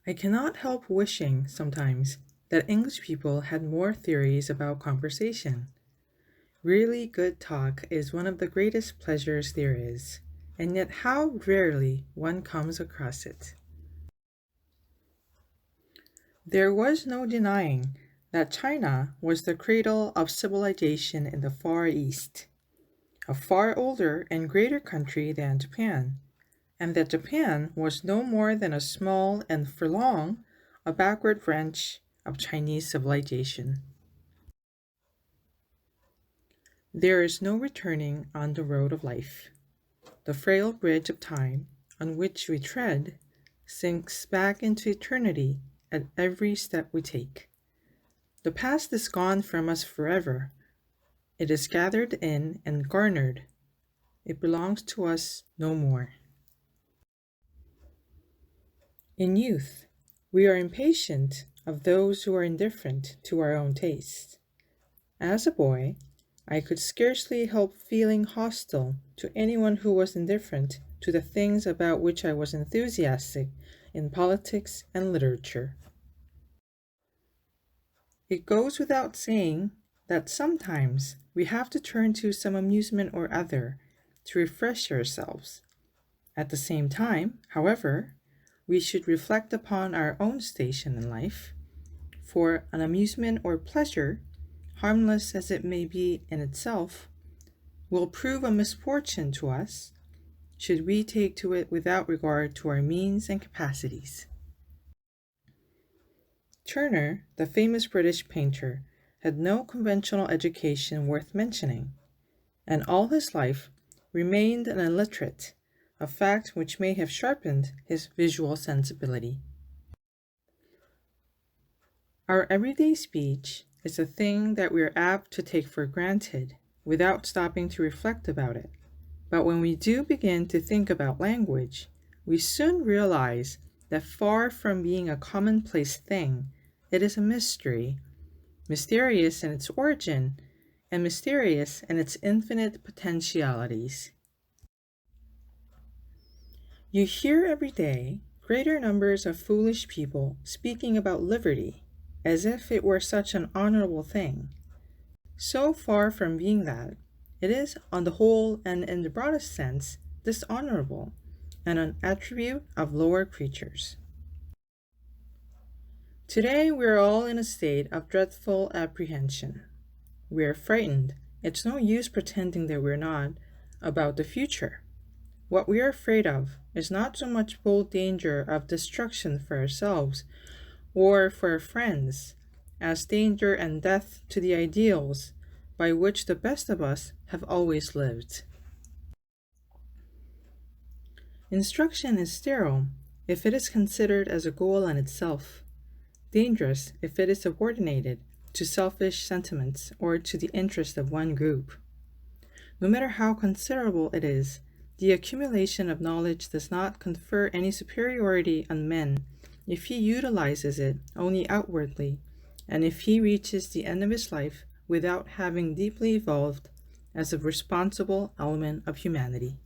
I cannot help wishing sometimes that English people had more theories about conversation. Really good talk is one of the greatest pleasures there is, and yet how rarely one comes across it. There was no denying that China was the cradle of civilization in the Far East, a far older and greater country than Japan, and that Japan was no more than a small and for long a backward branch of Chinese civilization. There is no returning on the road of life. The frail bridge of time on which we tread sinks back into eternity at every step we take. The past is gone from us forever. It is gathered in and garnered. It belongs to us no more. In youth, we are impatient of those who are indifferent to our own tastes. As a boy, I could scarcely help feeling hostile to anyone who was indifferent to the things about which I was enthusiastic in politics and literature. It goes without saying that sometimes we have to turn to some amusement or other to refresh ourselves. At the same time, however, we should reflect upon our own station in life, for an amusement or pleasure, harmless as it may be in itself, will prove a misfortune to us should we take to it without regard to our means and capacities. Turner, the famous British painter, had no conventional education worth mentioning, and all his life remained an illiterate, a fact which may have sharpened his visual sensibility. Our everyday speech is a thing that we are apt to take for granted without stopping to reflect about it. But when we do begin to think about language, we soon realize that far from being a commonplace thing, it is a mystery, mysterious in its origin and mysterious in its infinite potentialities. You hear every day greater numbers of foolish people speaking about liberty as if it were such an honorable thing. So far from being that, it is, on the whole and in the broadest sense, dishonorable and an attribute of lower creatures. Today we are all in a state of dreadful apprehension. We are frightened, it's no use pretending that we're not, about the future. What we are afraid of is not so much bold danger of destruction for ourselves or for our friends, as danger and death to the ideals by which the best of us have always lived. Instruction is sterile if it is considered as a goal in itself, dangerous if it is subordinated to selfish sentiments or to the interest of one group. No matter how considerable it is, the accumulation of knowledge does not confer any superiority on men if he utilizes it only outwardly, and if he reaches the end of his life without having deeply evolved as a responsible element of humanity.